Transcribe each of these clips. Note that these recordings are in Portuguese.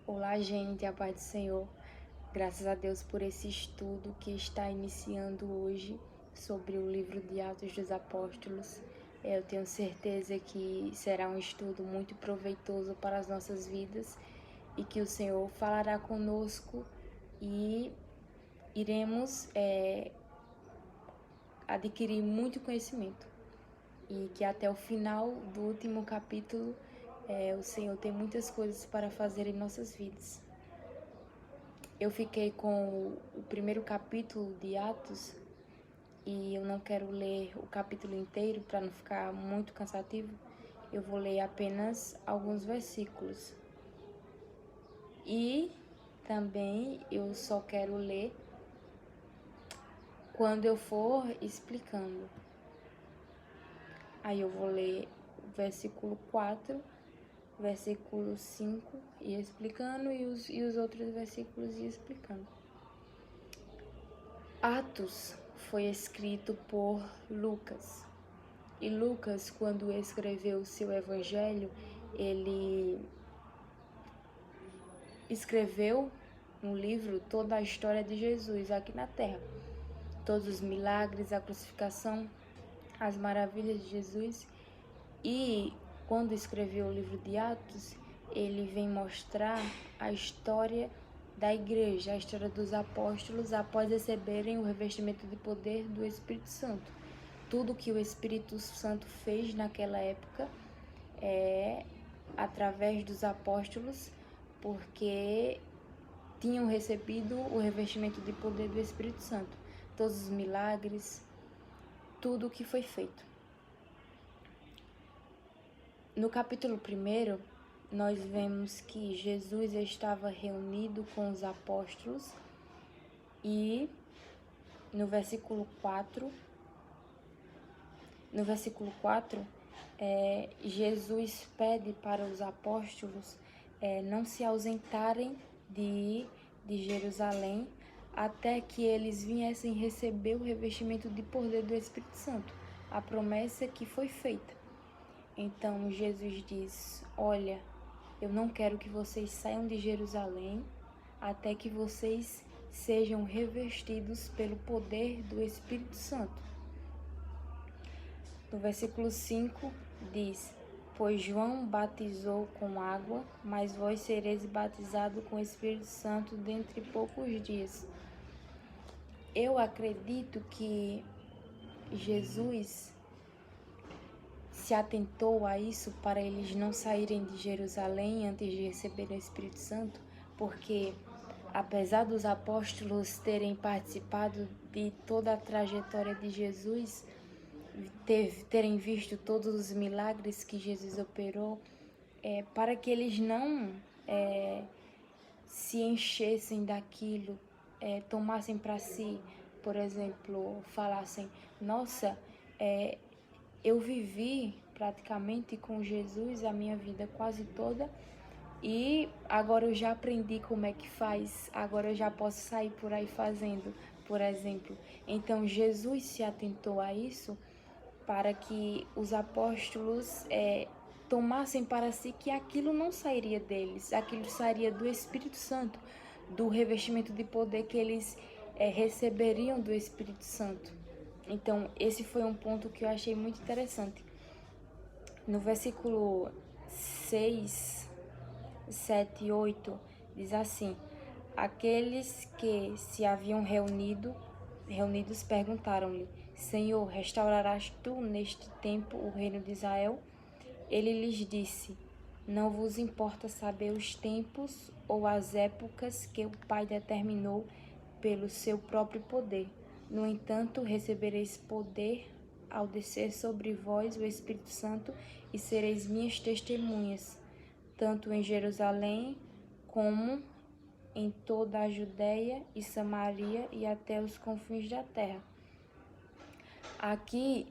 Olá, gente, a paz do Senhor. Graças a Deus por esse estudo que está iniciando hoje sobre o livro de Atos dos Apóstolos. Eu tenho certeza que será um estudo muito proveitoso para as nossas vidas e que o Senhor falará conosco e iremos adquirir muito conhecimento. E que até o final do último capítulo o Senhor tem muitas coisas para fazer em nossas vidas. Eu fiquei com o primeiro capítulo de Atos e eu não quero ler o capítulo inteiro para não ficar muito cansativo. Eu vou ler apenas alguns versículos. E também eu só quero ler quando eu for explicando. Aí eu vou ler o versículo 4, versículo 5 e explicando e os outros versículos e explicando. Atos foi escrito por Lucas. E Lucas, quando escreveu o seu evangelho, ele escreveu no livro toda a história de Jesus aqui na terra. Todos os milagres, a crucificação, as maravilhas de Jesus. E quando escreveu o livro de Atos, ele vem mostrar a história da igreja, a história dos apóstolos após receberem o revestimento de poder do Espírito Santo. Tudo que o Espírito Santo fez naquela época através dos apóstolos, porque tinham recebido o revestimento de poder do Espírito Santo. Todos os milagres, tudo o que foi feito. No capítulo 1, nós vemos que Jesus estava reunido com os apóstolos e no versículo 4, Jesus pede para os apóstolos não se ausentarem de Jerusalém até que eles viessem receber o revestimento de poder do Espírito Santo, a promessa que foi feita. Então Jesus diz: olha, eu não quero que vocês saiam de Jerusalém até que vocês sejam revestidos pelo poder do Espírito Santo. No versículo 5 diz: pois João batizou com água, mas vós sereis batizados com o Espírito Santo dentro de poucos dias. Eu acredito que Jesus se atentou a isso para eles não saírem de Jerusalém antes de receberem o Espírito Santo, porque apesar dos apóstolos terem participado de toda a trajetória de Jesus, terem visto todos os milagres que Jesus operou, para que eles não se enchessem daquilo, tomassem para si, por exemplo, falassem: nossa, eu vivi praticamente com Jesus a minha vida quase toda e agora eu já aprendi como é que faz, agora eu já posso sair por aí fazendo, por exemplo. Então Jesus se atentou a isso para que os apóstolos tomassem para si que aquilo não sairia deles, aquilo sairia do Espírito Santo, do revestimento de poder que eles receberiam do Espírito Santo. Então, esse foi um ponto que eu achei muito interessante. No versículo 6, 7 e 8, diz assim: aqueles que se haviam reunidos perguntaram-lhe: Senhor, restaurarás tu neste tempo o reino de Israel? Ele lhes disse: não vos importa saber os tempos ou as épocas que o Pai determinou pelo seu próprio poder. No entanto, recebereis poder ao descer sobre vós o Espírito Santo e sereis minhas testemunhas, tanto em Jerusalém como em toda a Judéia e Samaria e até os confins da terra. Aqui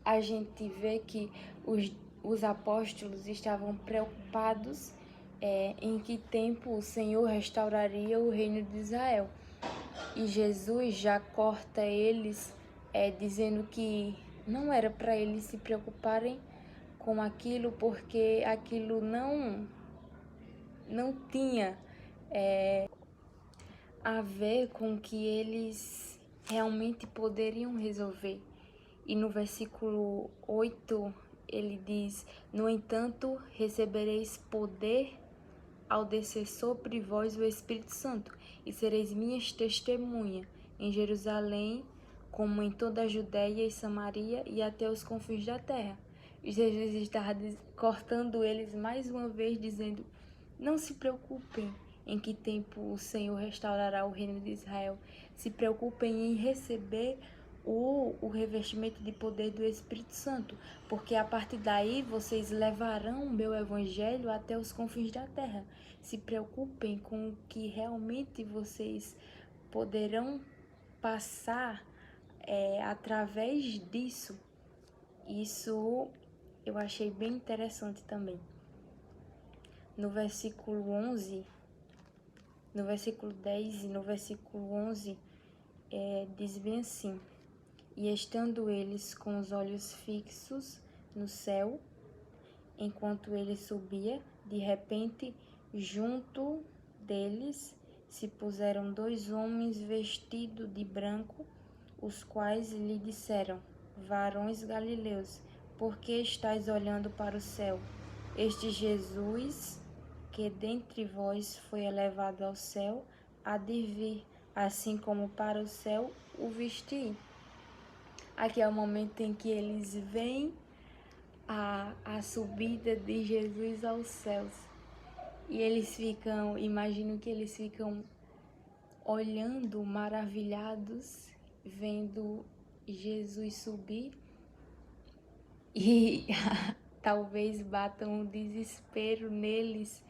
a gente vê que os apóstolos estavam preocupados em que tempo o Senhor restauraria o reino de Israel. E Jesus já corta eles dizendo que não era para eles se preocuparem com aquilo, porque aquilo não tinha a ver com o que eles realmente poderiam resolver. E no versículo 8 ele diz: no entanto, recebereis poder ao descer sobre vós o Espírito Santo, e sereis minhas testemunhas em Jerusalém, como em toda a Judéia e Samaria e até os confins da terra. E Jesus estava cortando eles mais uma vez, dizendo: não se preocupem em que tempo o Senhor restaurará o reino de Israel. Se preocupem em receber o revestimento de poder do Espírito Santo, porque a partir daí vocês levarão o meu evangelho até os confins da terra. Se preocupem com o que realmente vocês poderão passar através disso. Isso eu achei bem interessante também. No versículo 11, no versículo 10 e no versículo 11, diz bem assim: e estando eles com os olhos fixos no céu, enquanto ele subia, de repente, junto deles se puseram 2 homens vestidos de branco, os quais lhe disseram: varões galileus, por que estáis olhando para o céu? Este Jesus, que dentre vós foi elevado ao céu, há de vir, assim como para o céu o vesti. Aqui é o momento em que eles veem a subida de Jesus aos céus. E eles ficam, imagino que eles ficam olhando, maravilhados, vendo Jesus subir. E talvez batam um desespero neles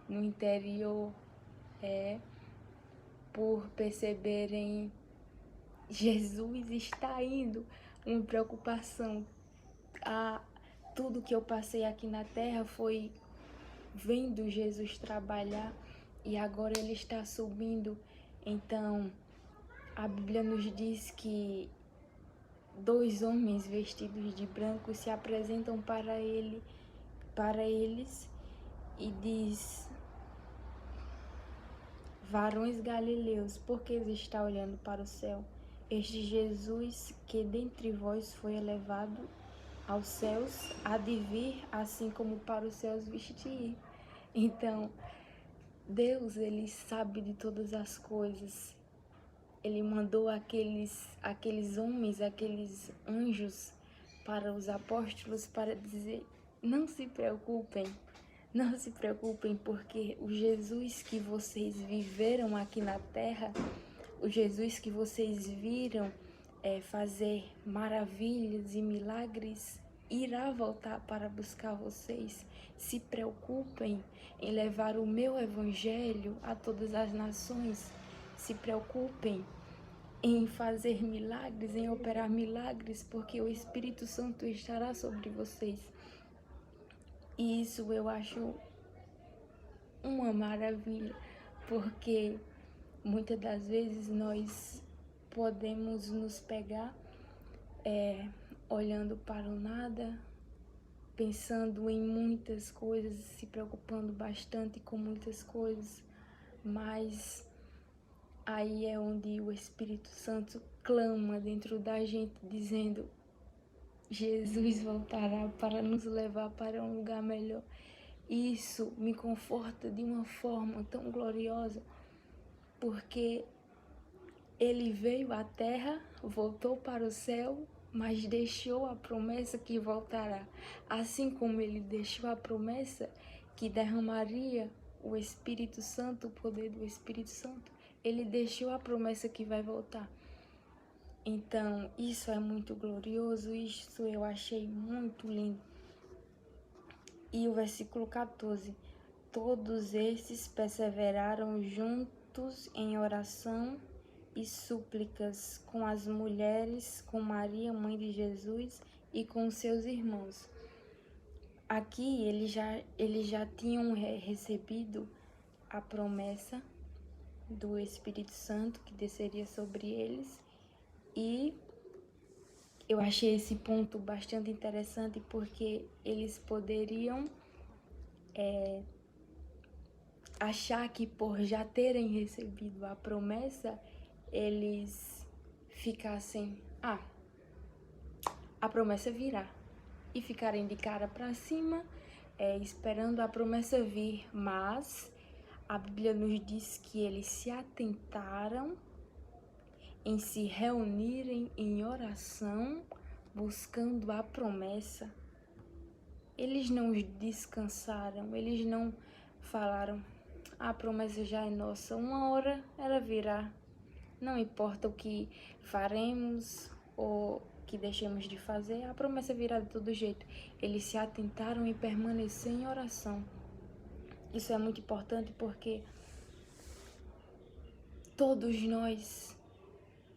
no interior, por perceberem Jesus está indo, uma preocupação. Tudo que eu passei aqui na terra foi vendo Jesus trabalhar e agora ele está subindo. Então a Bíblia nos diz que 2 homens vestidos de branco se apresentam para eles e diz: varões galileus, por que está olhando para o céu? Este Jesus que dentre vós foi elevado aos céus há de vir, assim como para os céus vestir. Então Deus, ele sabe de todas as coisas. Ele mandou aqueles homens, aqueles anjos para os apóstolos para dizer: não se preocupem, não se preocupem, porque o Jesus que vocês viveram aqui na terra, o Jesus que vocês viram fazer maravilhas e milagres, irá voltar para buscar vocês. Se preocupem em levar o meu evangelho a todas as nações. Se preocupem em fazer milagres, em operar milagres, porque o Espírito Santo estará sobre vocês. E isso eu acho uma maravilha, porque muitas das vezes nós podemos nos pegar olhando para o nada, pensando em muitas coisas, se preocupando bastante com muitas coisas, mas aí é onde o Espírito Santo clama dentro da gente, dizendo: Jesus voltará para nos levar para um lugar melhor. Isso me conforta de uma forma tão gloriosa, porque ele veio à terra, voltou para o céu, mas deixou a promessa que voltará. Assim como ele deixou a promessa que derramaria o Espírito Santo, o poder do Espírito Santo, ele deixou a promessa que vai voltar. Então, isso é muito glorioso, isso eu achei muito lindo. E o versículo 14: todos esses perseveraram juntos em oração e súplicas com as mulheres, com Maria, mãe de Jesus, e com seus irmãos. Aqui eles já tinham recebido a promessa do Espírito Santo que desceria sobre eles, e eu achei esse ponto bastante interessante, porque eles poderiam achar que por já terem recebido a promessa, eles ficassem, a promessa virá, e ficarem de cara para cima, esperando a promessa vir. Mas a Bíblia nos diz que eles se atentaram em se reunirem em oração, buscando a promessa. Eles não descansaram, eles não falaram, a promessa já é nossa, uma hora ela virá. Não importa o que faremos ou que deixemos de fazer, a promessa virá de todo jeito. Eles se atentaram em permanecer em oração. Isso é muito importante porque todos nós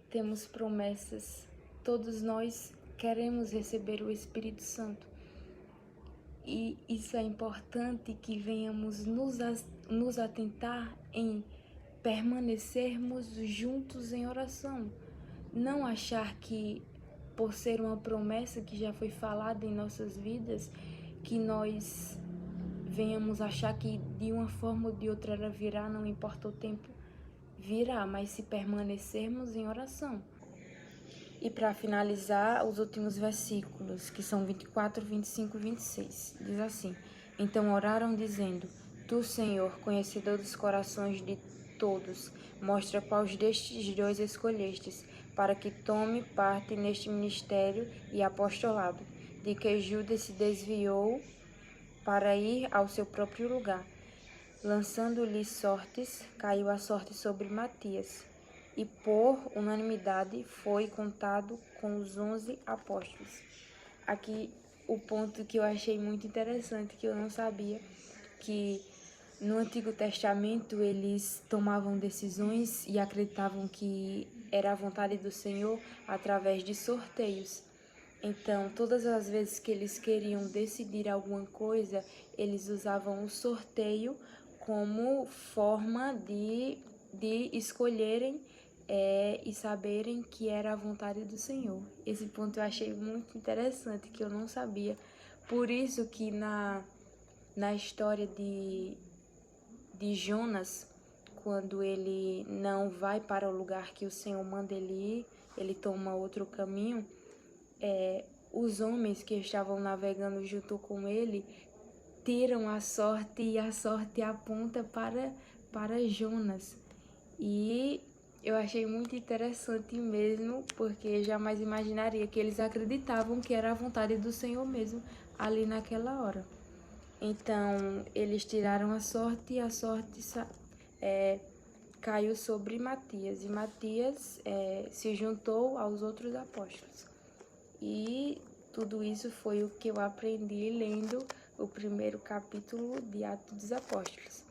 temos promessas, todos nós queremos receber o Espírito Santo. E isso é importante que venhamos nos atentar em permanecermos juntos em oração. Não achar que, por ser uma promessa que já foi falada em nossas vidas, que nós venhamos achar que de uma forma ou de outra ela virá, não importa o tempo, virá, mas se permanecermos em oração. E para finalizar, os últimos versículos, que são 24, 25 e 26, diz assim: Então oraram dizendo, Tu, Senhor, conhecedor dos corações de todos, mostra qual destes dois escolhestes, para que tome parte neste ministério e apostolado, de que Judas se desviou para ir ao seu próprio lugar. Lançando-lhe sortes, caiu a sorte sobre Matias, e por unanimidade foi contado com os 11 apóstolos. Aqui o ponto que eu achei muito interessante, que eu não sabia, que no Antigo Testamento eles tomavam decisões e acreditavam que era a vontade do Senhor através de sorteios. Então, todas as vezes que eles queriam decidir alguma coisa, eles usavam o sorteio como forma de escolherem e saberem que era a vontade do Senhor. Esse ponto eu achei muito interessante, que eu não sabia. Por isso que na história de Jonas, quando ele não vai para o lugar que o Senhor manda ele ir, ele toma outro caminho, os homens que estavam navegando junto com ele tiram a sorte e a sorte aponta para Jonas. E eu achei muito interessante mesmo, porque jamais imaginaria que eles acreditavam que era a vontade do Senhor mesmo ali naquela hora. Então, eles tiraram a sorte e a sorte caiu sobre Matias. E Matias se juntou aos outros apóstolos. E tudo isso foi o que eu aprendi lendo o primeiro capítulo de Atos dos Apóstolos.